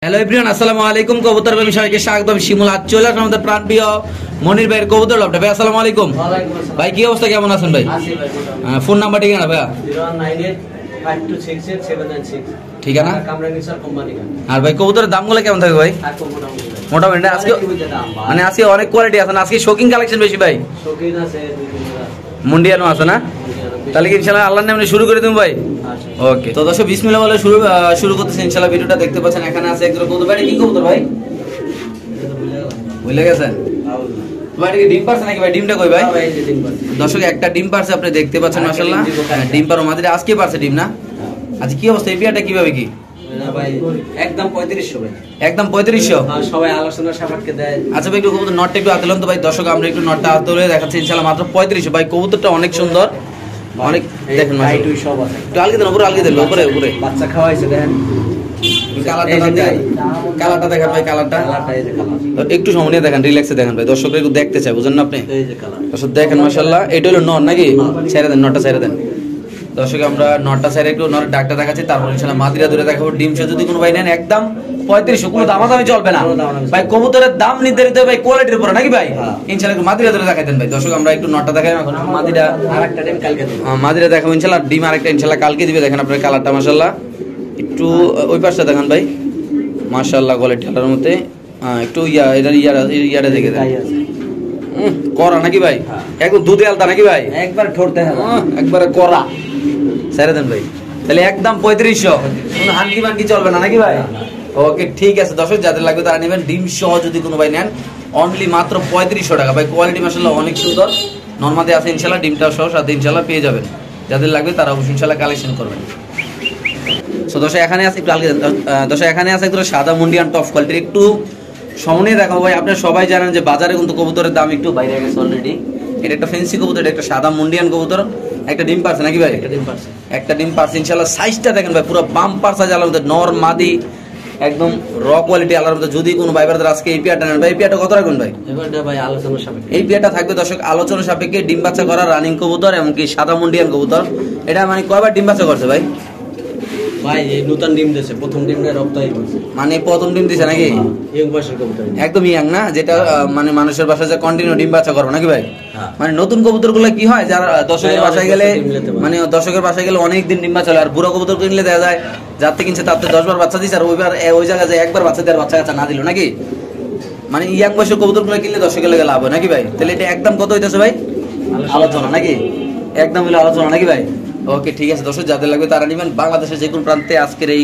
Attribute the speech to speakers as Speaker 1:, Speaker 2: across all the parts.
Speaker 1: Hello everyone, আসসালামু আলাইকুম। কবুতর প্রেমী সবাইকে স্বাগতম। শিমুল আজ চলে আসলাম আমাদের প্রাণপ্রিয় মনির ভাইয়ের কবুতর লফটে। ভাই আসসালামু আলাইকুম। ভাই কি অবস্থা, কেমন আছেন ভাই? ফোন নাম্বার ঠিকানা ভাইয়া?
Speaker 2: 09852687796
Speaker 1: ঠিকানা
Speaker 2: কামরাঙ্গীরচর কোম্পানি।
Speaker 1: আর ভাই কবুতরের দামগুলো কেমন থাকে ভাই? মোটামুটি আজকে মানে আজকে অনেক কোয়ালিটি আছে না? আজকে শৌখিন কালেকশন বেশি ভাই?
Speaker 2: শৌখিন আছে,
Speaker 1: মুন্ডিয়ানো আছে না? তাহলে কি ইনশাআল্লাহ আল্লাহর নামে শুরু করে দিন ভাই। ওকে, তো দর্শক বিসমিল্লাহ বলে শুরু করতেছি ইনশাআল্লাহ। ভিডিওটা দেখতে পাচ্ছেন, এখানে আছে একজন কবুতর। ভাই কি কবুতর ভাই? ভুলে গেছেন ভাই? কি ডিম পারছে নাকি ভাই? ডিমটা কই ভাই? দর্শক একটা ডিম পারছে, আপনি দেখতে পাচ্ছেন মাশাআল্লাহ। ডিম পারো মাদিরে আজকে পারছে ডিম না? আজ কি অবস্থা এই বিয়াটা কিভাবে কি?
Speaker 2: ভাই একদম 3500 ভাই।
Speaker 1: একদম 3500?
Speaker 2: সবাই আলোচনা সাপেক্ষে দেয়।
Speaker 1: আচ্ছা ভাই, একটু কবুতর নটটা একটু হাতে লন তো ভাই। দর্শক আমরা একটু নটটা হাতে ধরে দেখাচ্ছি ইনশাআল্লাহ। মাত্র 3500 ভাই। কবুতরটা অনেক সুন্দর, অনেক দেখেন
Speaker 2: ভাই তুই সব আছে।
Speaker 1: একটু আলগি দেন, উপরে আলগি দেন, উপরে উপরে
Speaker 2: বাচ্চা খাওয়াইছে দেখেন।
Speaker 1: কালারটা দেখেন ভাই, কালারটা একটু সময় নিয়ে দেখেন, রিল্যাক্সে দেখেন ভাই। দর্শকরা একটু দেখতে চাই, বুঝেন না আপনি? দর্শক দেখেন মাশাআল্লাহ, এটা হলো নর নাকি? ছেড়ে দেন, নটটা ছেড়ে দেন। দর্শক আমরা নটটা ছেড়ে একটু নরের ডাকটা দেখাচ্ছি, তারপর ইনশাআল্লাহ মাদিরা ধরে দেখাবো। ডিম সহ যদি কোনো ভাই নেন একদম 3500, কোনো দামাদামি চলবে না ভাই। কবুতরের দাম নির্ধারিত ভাই কোয়ালিটির উপরে নাকি ভাই? ইনশাআল্লাহ একটু মাদিরা ধরে দেখাই দেন ভাই। দর্শক আমরা একটু নটটা দেখাই, এখন মাদিরা
Speaker 2: আরেকটা ডিম কালকে দেব।
Speaker 1: মাদিরা দেখাবো ইনশাআল্লাহ। ডিম আরেকটা ইনশাআল্লাহ কালকে দিবে। দেখেন আপনার কালারটা মাশাআল্লাহ। একটু ওই পাশটা দেখান ভাই, মাশাআল্লাহ কোয়ালিটি কালারের মধ্যে। একটু ইয়াটা দেখে দেন, করা নাকি ভাই? একদম দুধে আলতা নাকি ভাই?
Speaker 2: একবার ঠোঁটতে হবে,
Speaker 1: একবারে করা। ছেড়ে দেন ভাই। তাহলে একদম 3500, কোনো হানকি মানকি চলবে না নাকি ভাই? ওকে ঠিক আছে দর্শক, যাদের লাগবে তারা নেবেন। ডিম সহ যদি কোনো ভাই নেন অনলি মাত্র 3500 টাকা ভাই। কোয়ালিটি মাশাআল্লাহ অনেক সুন্দর, নরমাদে আছে ইনশাআল্লাহ। ডিমটা সহ সাথে ইনশাআল্লাহ পেয়ে যাবেন। যাদের লাগবে তারা অবশ্যই ইনশাআল্লাহ কালেকশন করবেন। সো দর্শক এখানে আছে একটু আলগে দেন। দর্শক এখানে আছে একটু সাদা মুন্ডিয়ান টপ কোয়ালিটির। একটু সামনে দেখাবো ভাই। আপনারা সবাই জানেন যে বাজারে কিন্তু কবুতরের দাম একটু বাইরে গেছে অলরেডি। এটা একটা ফেন্সি কবুতর, এটা একটা সাদা মুন্ডিয়ান কবুতর। একটা ডিম পারছে নাকি ভাই? একটা ডিম পারছে ইনশাআল্লাহ। সাইজটা দেখেন ভাই, পুরো বাম্পার সাইজ আলার মধ্যে, নর মাদি একদম র কোয়ালিটি আলার মধ্যে। যদি কোনো ভাই বারদের আজকে এই পেয়ারটা নেন ভাই, এই পেয়ারটা কত রাখবেন ভাই?
Speaker 2: এবারটা ভাই আলোচনা সাপেক্ষে।
Speaker 1: এই পেয়ারটা থাকবে দর্শক আলোচনা সাপেক্ষে। ডিম বাচ্চা করা রানিং কবুতর, এমনকি সাদা মুন্ডিয়ান কবুতর। এটা মানে কয়বার ডিম বাচ্চা করছে ভাই?
Speaker 2: ভাই এই নতুন ডিম দিয়েছে, প্রথম ডিমটা রপ্তানি করছে।
Speaker 1: মানে প্রথম ডিম দিছে নাকি?
Speaker 2: ইয়ং বয়সের কবুতর,
Speaker 1: একদম ইয়াং না? যেটা মানে মানুষের বাসায় যে কন্টিনিউ ডিম বাচ্চা করবে নাকি ভাই? মানে নতুন কবুতরগুলো কি হয়, যারা দর্শকের বাসায় গেলে মানে দর্শকের বাসায় গেলে অনেক দিন ডিম বাচ্চা। আর বুড়ো কবুতর কিনলে দেখা যায় যার থেকে কিনছে তার 10 বার বাচ্চা দিচ্ছে, আর ওই জায়গায় যায় একবার বাচ্চা দেওয়ার বাচ্চা কাচ্চা না দিল নাকি? মানে ইয়াং বয়সের কবুতরগুলো কিনলে দর্শকের লেগে লাভ হয় নাকি ভাই? তাহলে এটা একদম কত হইতেছে ভাই? আলোচনা নাকি? একদম হলো আলোচনা নাকি ভাই? ওকে ঠিক আছে দর্শক, যাদের লাগবে তারা নেবেন। বাংলাদেশের যে কোনো প্রান্তে আজকের এই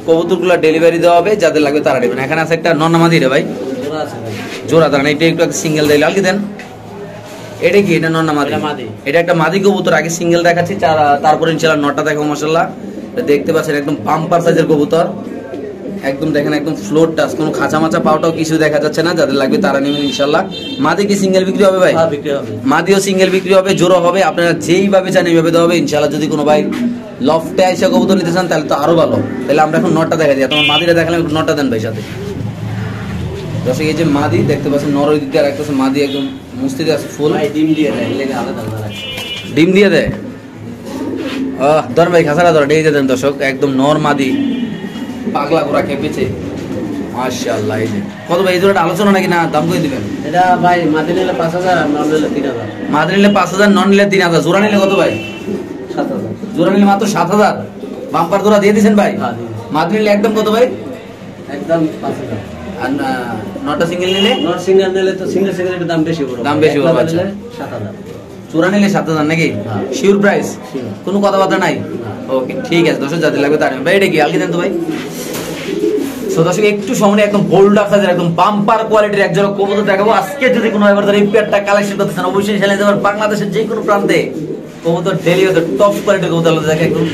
Speaker 1: কবুতরগুলো ডেলিভারি দেওয়া হবে, যাদের লাগবে তারা নেবেন। এখানে আছে একটা নন্নামাদি রে ভাই, জোড়া দাঁড়ান। এটা একটু সিঙ্গেল দিলে আলকি দেন। এটা কি? এটা নন্নামাদি। এটা একটা মাদি কবুতর। আগে সিঙ্গেল দেখাচ্ছি, তারপরে ইনশাআল্লাহ নটটা দেখো মাশাআল্লাহ। দেখতে পাচ্ছেন একদম পাম্পার সাইজের কবুতর, একদম দেখেন একদম ফ্লোর টাচ, কোনো খাঁচা মাচা পাওটাও কিছু দেখা যাচ্ছে না। যাদের লাগবে তারা নেবেন ইনশাআল্লাহ। মাদি কি সিঙ্গেল বিক্রি হবে ভাই?
Speaker 2: হ্যাঁ বিক্রি হবে।
Speaker 1: মাদিও সিঙ্গেল বিক্রি হবে, জোড়া হবে। আপনারা যেইভাবে চান এইভাবে দেওয়া হবে ইনশাআল্লাহ। যদি কোনো ভাই লফটে আইসা কবুতর নিতে চান তাহলে তো আরো ভালো। তাহলে আমরা এখন নটটা দেখা দিই। তোমার মাদিটা দেখালাম, একটু নটটা দেন ভাই সাথে। দর্শক এই যে মাদি দেখতে পাচ্ছেন, নর ওই দিক দিয়ে রাখতেছে। মাদি একদম মুস্তিতে আছে ফুল।
Speaker 2: ডিম দিয়ে দেয়, লেগে আলাদা আলাদা রাখে।
Speaker 1: ডিম দিয়ে দেয়? ধর ভাই খাসারা ধর, এই যে দেন দর্শক একদম নর মাদি, পাগলা ঘোরা খেপেছে মাশাআল্লাহ। এই যে কত ভাই? এই জোড়াটা আলোচনা নাকি না দাম করে দিবেন?
Speaker 2: এটা ভাই মাদি নিলে 5000 আর নন নিলে 3000।
Speaker 1: মাদি নিলে 5000, নন নিলে 3000। জোড়া নিলে কত ভাই?
Speaker 2: 7000।
Speaker 1: জোড়া নিলে মাত্র 7000। বাম্পার জোড়া দিয়ে দিয়েছেন ভাই? মাদি নিলে একদম কত ভাই?
Speaker 2: একদম 5000।
Speaker 1: আর নটা সিঙ্গেল নিলে?
Speaker 2: নট সিঙ্গেল নিলে তো সিঙ্গেল সিঙ্গেলের দাম বেশি পড়বে।
Speaker 1: দাম বেশি পড়বে। আচ্ছা
Speaker 2: 7000।
Speaker 1: জোড়া নিলে 7000 নাকি? Sure price? কোনো কথাবার্তা নাই? ওকে ঠিক আছে দর্শক, যাদের লাগবে তার ভাই। এটা কি আলকি দেন তো ভাই। সো দর্শক একটু সামনে একদম বোল্ড সাইজের একদম বাম্পার কোয়ালিটির একজোড়া কবুতর দেখাবো আজকে। যদি কোনো এবার এই পেয়ারটা কালেকশন করতে চান অবশ্যই চ্যানেলে যাবেন। বাংলাদেশের যে কোনো প্রান্তে কবুতর ডেলি টপ কোয়ালিটির কবুতর দেখে একদম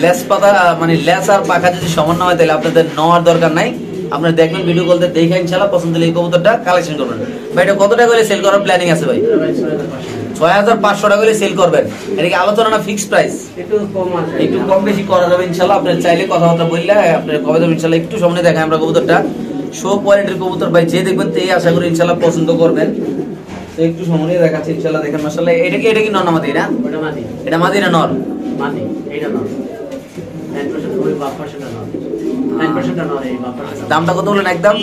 Speaker 1: লেস পাতা মানে লেস আর পাখা যদি সমান না হয় তাহলে আপনাদের নেওয়ার দরকার নাই। আপনারা দেখবেন ভিডিও কলতে দেখে ইনশাআল্লাহ পছন্দ হলে এই কবুতরটা কালেকশন করবেন ভাই। এটা কত টাকা করে সেল করার প্ল্যানিং আছে ভাই? 6500 টাকা করে সেল করবেন। এটা কি আলোচনা না ফিক্সড প্রাইস? একটু কম বেশি করা যাবে ইনশাআল্লাহ। আপনি চাইলে কথাবার্তা বললে আপনি কবে দেবেন ইনশাআল্লাহ। একটু সামনে দেখাই আমরা কবুতরটা, শো কোয়ালিটির কবুতর ভাই। যে দেখবেন তেই আশা করি ইনশাআল্লাহ পছন্দ করবেন। তো একটু সামনে দেখাচ্ছি ইনশাআল্লাহ। দেখেন মাশাআল্লাহ। এটা কি নর না মাদি?
Speaker 2: ওটা মাদি।
Speaker 1: এটা মাদি না নর?
Speaker 2: মাদি। এইটা নর। 100% ওই 5% নর। 9% নর এই বাম্পার।
Speaker 1: দামটা কত বললেন একদম?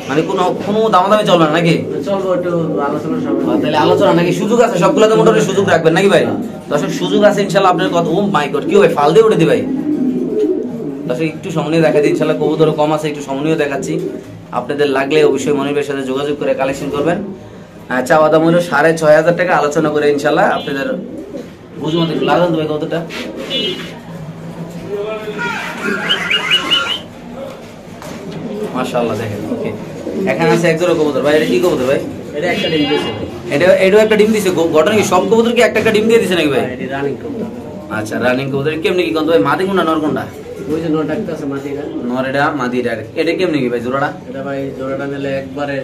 Speaker 1: মানে কোনো দামাদামি চলবে না নাকি?
Speaker 2: চলবো একটু আলোচনা সবাই।
Speaker 1: তাহলে আলোচনা নাকি সুযোগ আছে? সবগুলোতে মোটামুটি সুযোগ রাখবেন নাকি ভাই? দর্শক সুযোগ আছে ইনশাআল্লাহ আপনার কথা। ও মাই গড, কি ভাই ফাল দিয়ে উঠে দি ভাই। দর্শক একটু সময় দেখা দিই ইনশাআল্লাহ, কবুতরও কম আছে, একটু সময় দেখাচ্ছি। আপনাদের লাগলে অবশ্যই মনিরের সাথে যোগাযোগ করে কালেকশন করবেন। চাওয়া দাম হলো 6,500 টাকা, আলোচনা করে ইনশাআল্লাহ আপনাদের বুঝমতো একটু লাগান দেবে কতটা। মাশাআল্লাহ দেখেন। ওকে, এখানে আছে এক জোড়া কবুতর ভাই। এটা কি কবুতর ভাই?
Speaker 2: এটা একটা ডিম দিয়েছে।
Speaker 1: এটাও একটা ডিম দিছে। ঘটনা কি সব কবুতর কি একটা ডিম দিয়ে দিছে নাকি ভাই?
Speaker 2: এটা রানিং কবুতর।
Speaker 1: আচ্ছা, রানিং কবুতর। কেমনে কি কোন ভাই, মাদি কোনটা নর কোনটা?
Speaker 2: ওই যে নর ডাক্তার আছে মাদিরা।
Speaker 1: নর এটা, মাদি এটা। এটা কেমনে কি ভাই জোড়াটা?
Speaker 2: এটা ভাই জোড়াটা নিলে একবারে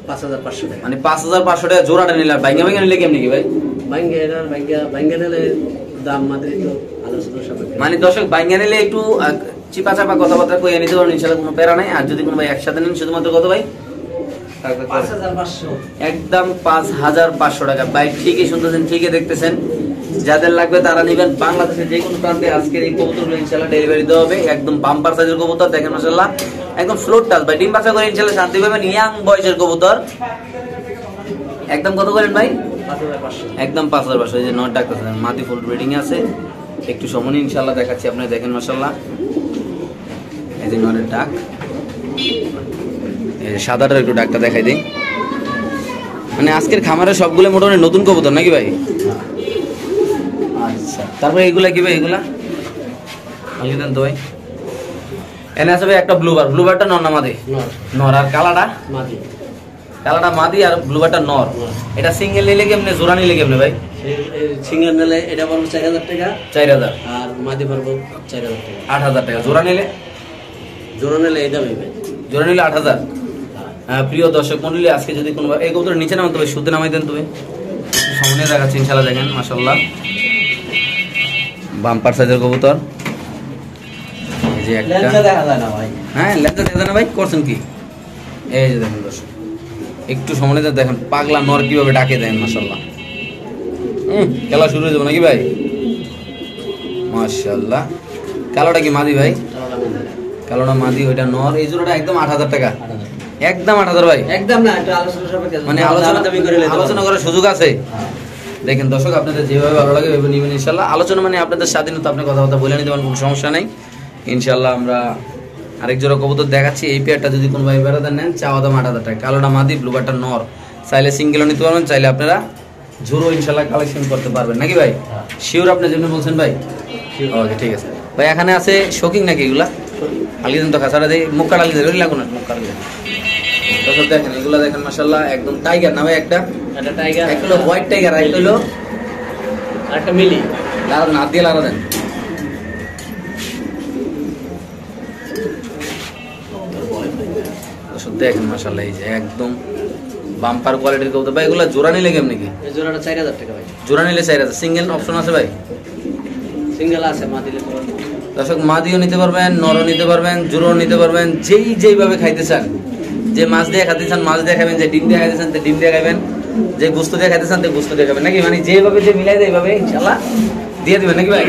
Speaker 2: 5,500 টাকা।
Speaker 1: মানে 5,500 টাকা জোড়াটা নিলে, বাইঙ্গা নিলে কেমনে কি ভাই?
Speaker 2: বাইঙ্গা নিলে দাম মাত্র একটু আলোচনা সাপেক্ষে।
Speaker 1: মানে দর্শক বাইঙ্গা নিলে একটু চিপা চাপা কথাবার্তা কইয়া নিতে পারেন ইনশাআল্লাহ, কোনো প্যারা নাই। আর যদি কোনো ভাই একসাথে নেন শুধুমাত্র কত ভাই?
Speaker 2: 5,500।
Speaker 1: একদম 5,500 টাকা ভাই। ঠিকই শুনতেছেন, ঠিকই দেখতেছেন। যাদের লাগবে তারা নেবেন। বাংলাদেশের যে কোনো প্রান্তে আজকের এই কবুতরগুলো ইনশাআল্লাহ ডেলিভারি দেওয়া হবে। একদম বাম্পার সাইজের কবুতর দেখেন মাশাআল্লাহ, একদম ফ্লোট টাচ ভাই। ডিম বাচ্চা করে ইনশাআল্লাহ শান্তি পাবেন। ইয়াং বয়সের কবুতর। একদম কত করেন ভাই?
Speaker 2: 5,500।
Speaker 1: একদম 5,500। এই যে নট ডাক্তার মাদি ফুল ব্রিডিং আছে। একটু সময় ইনশাআল্লাহ দেখাচ্ছি আপনারা দেখেন মাশাআল্লাহ। এই যে নরের ডাক, এই যে সাদাটার একটু ডাকটা দেখাই দিই। মানে আজকের খামারে সবগুলো মোটামুটি নতুন কবুতর নাকি ভাই? আচ্ছা, তারপরে এইগুলা কি ভাই? এগুলা আগে দেন তো ভাই। এনে আছে ভাই একটা ব্লুবার। ব্লুবারটা নর না মাদি? নর। আর কালাটা?
Speaker 2: মাদি।
Speaker 1: কালাটা মাদি আর ব্লুবারটা নর। এটা সিঙ্গেল নিলে কেমনে, জোড়া নিলে কেমনে ভাই?
Speaker 2: সিঙ্গেল নিলে এটা পড়বে 4,000 টাকা।
Speaker 1: 4,000।
Speaker 2: আর মাদি পড়বে 4,000 টাকা।
Speaker 1: 8,000 টাকা। জোড়া নিলে?
Speaker 2: জোড়া নিলে এই দামই ভাই।
Speaker 1: জোড়া নিলে 8,000। প্রিয় দর্শক মন্ডলী, আজকে যদি কোনো এই কবুতরের নিচে নামান তবে শুদ্ধ নামাই দেন তুমি। সামনে দেখাচ্ছি ইনশাআল্লাহ দেখেন মাশাআল্লাহ, বাম্পার সাইজের কবুতর। এই যে একটা,
Speaker 2: লেন্সা দেখা যায় না ভাই।
Speaker 1: হ্যাঁ লেন্সা দেখা যায় না ভাই। করছেন কি? এই যে দেখেন দর্শক, একটু সামনে দেখেন পাগলা নর কিভাবে ডাকে দেন মাশাআল্লাহ। খেলা শুরু হয়ে যাবে নাকি ভাই? মাশাআল্লাহ। কালোটা কি মাদি ভাই? কালোটা মাদি, ওইটা নর। এই জোড়াটা একদম 8,000 টাকা। একদম 8,000 ভাই।
Speaker 2: একদম না, একটু আলোচনা সাপেক্ষে।
Speaker 1: মানে আলোচনা করার সুযোগ আছে। দেখেন দর্শক, আপনাদের যেভাবে ভালো লাগে ওইভাবে নেবেন ইনশাআল্লাহ। আলোচনা মানে আপনাদের স্বাধীনতা, আপনি কথাবার্তা বলে নিতে পারেন, কোনো সমস্যা নেই ইনশাআল্লাহ। আমরা আরেক জোড়া কবুতর দেখাচ্ছি। এই পেয়ারটা যদি কোনো ভাই বেড়াতে নেন, চাওয়া দাম 8,000 টাকা। কালোটা মাদি, ব্লুবারটা নর। চাইলে সিঙ্গেলও নিতে পারবেন, চাইলে আপনারা ঝুরো ইনশাআল্লাহ কালেকশন করতে পারবেন নাকি ভাই? শিওর আপনার জন্য বলছেন ভাই? ওকে ঠিক আছে ভাই। এখানে আছে শোকিং নাকি এগুলা? আলি দেন তো খাসাটা দিয়ে মুখ কাটা লিখে রইলা কোনো মুখ কাটা লিখে। দর্শক দেখেন এগুলা দেখেন মাশাআল্লাহ, একদম টাইগার না ভাই? একটা
Speaker 2: টাইগার,
Speaker 1: একটা হলো হোয়াইট টাইগার, আর একটা হলো
Speaker 2: একটা মিলি।
Speaker 1: লারা না দিয়ে লারা দেন। দর্শক দেখেন মাশাআল্লাহ, এই যে একদম বাম্পার কোয়ালিটির কবুতর ভাই। এগুলা জোড়া নিলে কেমন কি?
Speaker 2: এই জোড়াটা 4,000 টাকা ভাই।
Speaker 1: জোড়া নিলে 4,000। সিঙ্গেল অপশন আছে ভাই?
Speaker 2: সিঙ্গেল আছে, মাদি নিতে পারবেন।
Speaker 1: দর্শক মাদিও নিতে পারবেন, নরও নিতে পারবেন, জোড়ও নিতে পারবেন। যেইভাবে খাইতে চান, যে মাছ দিয়ে খাইতে চান মাছ দিয়ে খাবেন, যে ডিম দিয়ে খাইতে চান তো ডিম দিয়ে খাবেন, যে গোস্ত দিয়ে খাইতে চান তো গোস্ত দিয়ে খাবেন নাকি? মানে যেভাবে যে মিলাই দেয় এইভাবে ইনশাআল্লাহ দিয়ে দিবেন নাকি ভাই?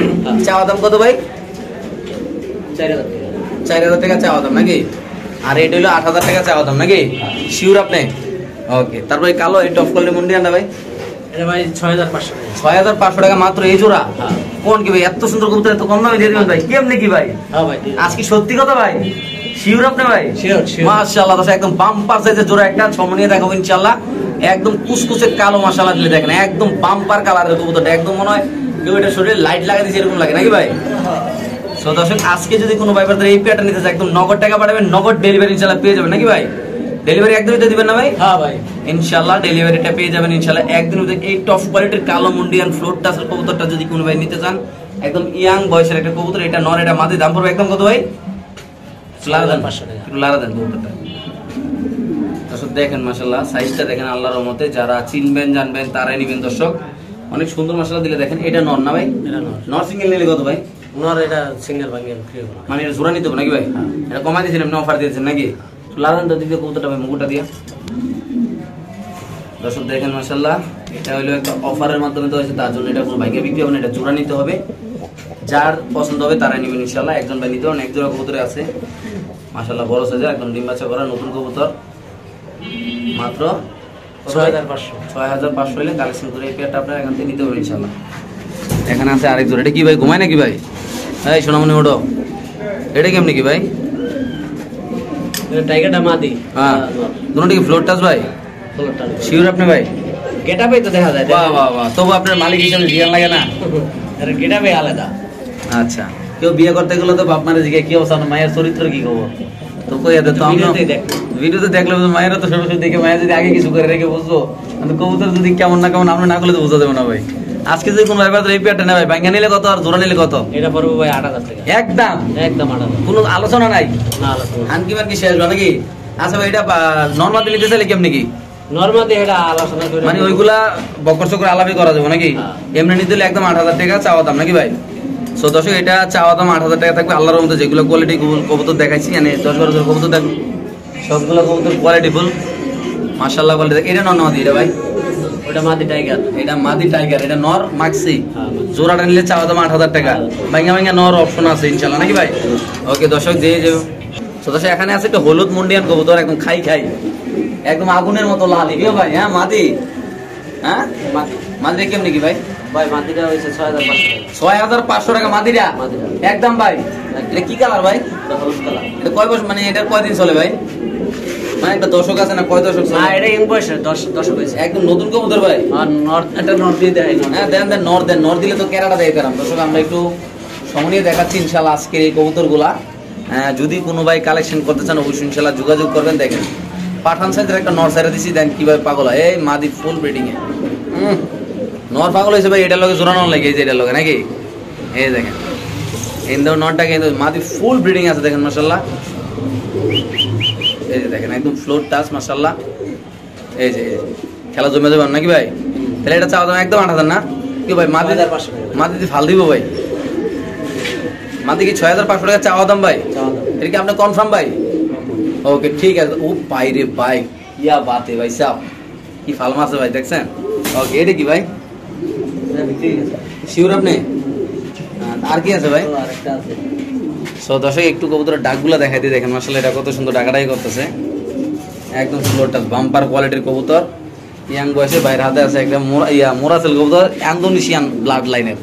Speaker 1: চাওয়া দাম কত ভাই?
Speaker 2: 4,000 টাকা।
Speaker 1: 4,000 টাকা চাওয়া দাম নাকি? আর এটা হলো 8,000 টাকা চাওয়া দাম নাকি? শিওর আপনি? ওকে। তারপরে কালো এই টপ কোয়ালিটি মুন্ডিয়ান না ভাই?
Speaker 2: এটা ভাই 6,500 টাকা।
Speaker 1: 6,500 টাকা মাত্র এই জোড়া? কোন কি ভাই, এত সুন্দর কবুতর এত কম দামে দিয়ে দিবেন ভাই? কেমনে কি ভাই?
Speaker 2: হ্যাঁ ভাই।
Speaker 1: আজকে সত্যি কথা ভাই? শিওর আপনি ভাই?
Speaker 2: Sure sure.
Speaker 1: মাশাআল্লাহ, দর্শক একদম বাম্পার সাইজের জোড়া একটা সমনিয়ে দেখাবো ইনশাআল্লাহ। একদম কুচকুচে কালো মাশাআল্লাহ দিলে দেখেন, একদম বাম্পার কালারের কবুতরটা। একদম মনে হয় কেউ এটা শরীরে লাইট লাগাই দিয়েছে এরকম লাগে নাকি ভাই? সো দর্শক, আজকে যদি কোনো ভাই এই পেয়ারটা নিতে চায়, একদম নগদ টাকা পাঠাবেন, নগদ ডেলিভারি ইনশাআল্লাহ পেয়ে যাবেন নাকি ভাই? ডেলিভারি একদিনই তো দিবেন না ভাই?
Speaker 2: হ্যাঁ ভাই
Speaker 1: ইনশাআল্লাহ ডেলিভারিটা পেয়ে যাবেন ইনশাআল্লাহ একদিন। এই টপ কোয়ালিটির কালো মুন্ডিয়ান ফ্লোট টাসের কবুতরটা যদি কোনো ভাই নিতে চান, একদম ইয়াং বয়সের একটা কবুতর, এটা নর এটা মাদি, দাম পড়বে একদম কত ভাই? 5,500 টাকা। একটু লারা দেন কবুতরটা। দর্শক দেখেন মাশাআল্লাহ, সাইজটা দেখেন আল্লাহর রহমতে। যারা চিনবেন জানবেন তারাই নেবেন দর্শক। অনেক সুন্দর মাশাআল্লাহ দিলে দেখেন। এটা নর না ভাই?
Speaker 2: এটা নর।
Speaker 1: নর সিঙ্গেল নিলে কত ভাই?
Speaker 2: নর এটা সিঙ্গেল বাঙ্গেল ফ্রি হবে।
Speaker 1: মানে এটা জোড়া নিতে হবে নাকি ভাই? এটা কমাই দিয়েছেন আপনি, অফার দিয়েছেন নাকি? লারা দেন তো দিকে কবুতরটা ভাই, মুকুটটা দিয়া। দর্শক দেখেন মাশাআল্লাহ, এটা হলো একটা অফারের মাধ্যমে তো হয়েছে, তার জন্য এটা কোনো ভাইকে বিক্রি হবে না, এটা জোড়া নিতে হবে। যার পছন্দ হবে তারাই নেবেন ইনশাআল্লাহ। একজন ভাই নিতে পারেন। এক জোড়া কবুতর আছে মাশাআল্লাহ, বড় সাইজের একদম ডিম বাচ্চা করা নতুন কবুতর, মাত্র 6500 হলে কালেকশন করে এই পেয়ারটা আপনারা এখান থেকে নিতে পারবেন ইনশাআল্লাহ। এখানে আছে আরেক জোড়া, এটা কি ভাই ঘুমায় নাকি ভাই? এই সোনামণি ওঠো, এটা কেমনি কি ভাই?
Speaker 2: টাইগারটা মাদি।
Speaker 1: হ্যাঁ, দুটো কি ফ্লোর টাচ ভাই? শিওর আপনি ভাই?
Speaker 2: গেটআপে তো দেখা যায়।
Speaker 1: বাহ বাহ বাহ, তবু আপনার মালিক হিসেবে রিয়াল লাগে না?
Speaker 2: আরে গেটআপে আলাদা।
Speaker 1: আচ্ছা, কেউ বিয়ে করতে গেলে তো বাপ মারে জিজ্ঞাসা কি অবস্থা, মায়ের চরিত্র কি খবর, তো কই এদের তো আমরা ভিডিওতে দেখলে মায়েরা তো সরাসরি দেখে, মায়ের যদি আগে কিছু করে রেখে বুঝবো, কিন্তু কবুতর যদি কেমন না কেমন আমরা না করলে তো বোঝা যাবে না ভাই। আজকে যদি কোনো ব্যাপার এই পেয়ারটা নেবে, ভাঙ্গা নিলে কত আর জোড়া নিলে কত?
Speaker 2: এটা পড়বে ভাই 8000 টাকা
Speaker 1: একদম
Speaker 2: একদম 8000।
Speaker 1: কোনো আলোচনা নাই?
Speaker 2: না আলোচনা।
Speaker 1: আনকি মান কি শেষ নাকি? আচ্ছা ভাই, এটা নরমাল নিতে চাইলে কেমনি কি?
Speaker 2: নরমালি এটা আলোচনা করে
Speaker 1: মানে ওইগুলা বকর চকর আলাপই করা যাবে নাকি? এমনি নিতে হলে একদম 8000 টাকা চাওয়া দাম নাকি ভাই? সো দর্শক, এটা চাওয়া দাম 8000 টাকা থাকবে। আল্লাহর রহমতে যেগুলো কোয়ালিটি কবুতর দেখাইছি, মানে 10-12 জোড়া কবুতর দেখুন, সবগুলো কবুতর কোয়ালিটি ফুল মাশাআল্লাহ কোয়ালিটি। এটা নর মাদি, এটা ভাই
Speaker 2: ওটা মাদি টাইগার।
Speaker 1: এটা মাদি টাইগার, এটা নর মাক্সি।
Speaker 2: হ্যাঁ,
Speaker 1: জোড়াটা নিলে চাওয়া দাম 8000 টাকা। ভাঙ্গা ভাঙ্গা নর অপশন আছে ইনশাআল্লাহ নাকি ভাই? ওকে দর্শক, যে সো দর্শক, এখানে আছে একটা হলুদ মুন্ডিয়ান কবুতর, একদম খাই একদম আগুনের মতো লাল, কেউ ভাই? হ্যাঁ মাদি, হ্যাঁ মাদি কেমনি কি ভাই?
Speaker 2: ভাই মাদিটা হইছে
Speaker 1: 6500 টাকা মাদিরা একদম ভাই। এটা কি কালার ভাই?
Speaker 2: হলুদ কালার।
Speaker 1: এটা কয় বছর, মানে এটা কয়দিন চলে ভাই? মানে একটা দশক আছে না, কয় দশক চলে?
Speaker 2: না এটা ইং বয়সে 10 হইছে।
Speaker 1: একদম নতুন কবুতর ভাই।
Speaker 2: আর নর্থ এটা নর্থ দিয়ে দেয়।
Speaker 1: হ্যাঁ দেন নর দিলে তো কেরাটা দেয় কারণ। দর্শক, আমরা একটু সময় দেখাচ্ছি ইনশাআল্লাহ আজকের এই কবুতরগুলা। যদি কোনো ভাই কালেকশন করতে চান অবশ্যই ইনশাআল্লাহ যোগাযোগ করবেন। দেখেন পাঠান সাইজের একটা নর সাইরা দিছি, দেন কিভাবে পাগল হয়। এই মাদি ফুল ব্রিডিং এ নর পাগল হয়েছে ভাই, এটার লগে জোড়ানো লাগে, এই যে এটার লগে নাকি? এই দেখেন ইন্দো নরটা কিন্তু মাদি ফুল ব্রিডিং আছে, দেখেন মাশাআল্লাহ। এই যে দেখেন একদম ফ্লোর টাচ মাশাআল্লাহ। এই যে খেলা জমে যাবে নাকি ভাই? তাহলে এটা চাওয়া দাম একদম 8000 না কি ভাই? মাদি ফাল দিব ভাই? মাদি কি 6500 টাকা চাওয়া দাম ভাই? এটা কি আপনি কনফার্ম ভাই? ওকে ঠিক আছে। ও ভাই রে ভাই, ইয়া বাতে ভাই সাহ, কি ফালমা আছে ভাই, দেখছেন? ওকে, এটা কি ভাই? শিওর আপনি? আর কি আছে ভাই?
Speaker 2: আরেকটা আছে।
Speaker 1: সো দর্শক, একটু কবুতরের ডাকগুলো দেখাইতে দেখেন মাশাআল্লাহ, এটা কত সুন্দর ডাকাটাই করতেছে, একদম ফ্লোরটা বাম্পার কোয়ালিটির কবুতর। ইয়াং বয়সে বাইরে হাতে আছে একটা মোরাসেল কবুতর, ইন্দোনেশিয়ান ব্লাড লাইনের,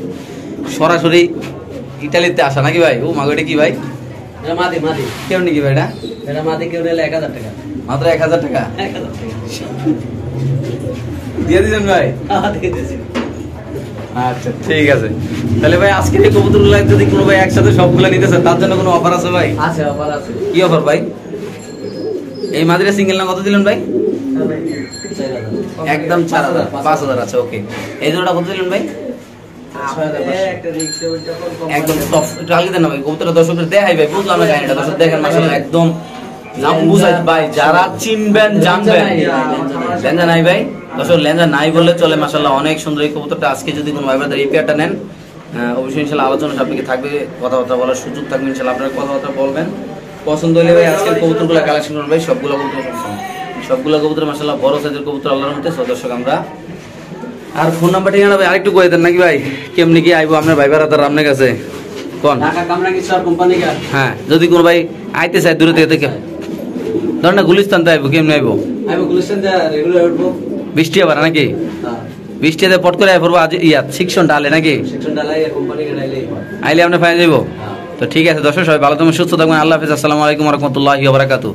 Speaker 1: সরাসরি ইটালিতে আসা নাকি ভাই? ও মাগো, এটা কি ভাই?
Speaker 2: এটা মাদি
Speaker 1: কেমনি কি ভাই?
Speaker 2: এটা মাদি কেউ নিলে 1000 টাকা
Speaker 1: মাত্র 1000 টাকা
Speaker 2: 1000 টাকা
Speaker 1: দিয়ে দিবেন ভাই?
Speaker 2: দিয়ে দিয়েছি।
Speaker 1: আচ্ছা ঠিক আছে। তাহলে ভাই আজকের এই কবুতরগুলো যদি কোনো ভাই একসাথে সবগুলো নিতে চান, তার জন্য কোনো অফার আছে ভাই?
Speaker 2: আছে, অফার আছে।
Speaker 1: কি অফার ভাই? এই মাদিরা সিঙ্গেল না কত দিলেন ভাই? একদম 4000 5000 আছে। ওকে, এই জোড়াটা কত দিলেন ভাই? একদম টপ। একটু আগে দেন না ভাই, কবুতরটা দর্শকদের দেখাই ভাই, বুঝলাম না গাড়িটা দর্শক দেখেন মাশাআল্লাহ একদম নাম বুঝাই ভাই, যারা চিনবেন জানবেন। লেঞ্জা নাই ভাই দর্শক, লেঞ্জা নাই বললে চলে মাশাআল্লাহ, অনেক সুন্দর এই কবুতরটা। আজকে যদি কোনো ভাই ব্রাদার এই পেয়ারটা নেন, অবশ্যই ইনশাআল্লাহ আলোচনা সাপেক্ষে থাকবে, কথাবার্তা বলার সুযোগ থাকবে ইনশাআল্লাহ, আপনারা কথাবার্তা বলবেন। পছন্দ হলে ভাই আজকের কবুতরগুলো কালেকশন করবেন ভাই, সবগুলো কবুতর মাশাআল্লাহ বড় সাইজের কবুতর আল্লাহর মধ্যে। দর্শক, আমরা আর ফোন নাম্বার ঠিকানা ভাই আরেকটু কয়ে দেন নাকি ভাই? কেমনি কি আইবো আপনার ভাই ব্রাদার আপনার কাছে কোন?
Speaker 2: ঢাকা কামরাঙ্গি স্যার কোম্পানি কা।
Speaker 1: হ্যাঁ, যদি কোনো ভাই আইতে চায় দূরে থেকে, ধর না গুলিস্তান তো আইবো, কেমনি আইবো?
Speaker 2: আইবো গুলিস্তান দা রেগুলার উঠবো।
Speaker 1: বৃষ্টি আবার নাকি?
Speaker 2: হ্যাঁ,
Speaker 1: বৃষ্টিতে পট করে আইবো আজ সেকশন ডালে নাকি?
Speaker 2: সেকশন ডালাই কোম্পানি কা ডাইলেই হয়।
Speaker 1: আইলে আপনি ফাইন যাইবো। তো ঠিক আছে দর্শক, সবাই ভালো থাকবেন, সুস্থ থাকবেন, আল্লাহ হাফেজ, আসসালামু আলাইকুম ওয়া রাহমাতুল্লাহি ওয়া বারাকাতুহু।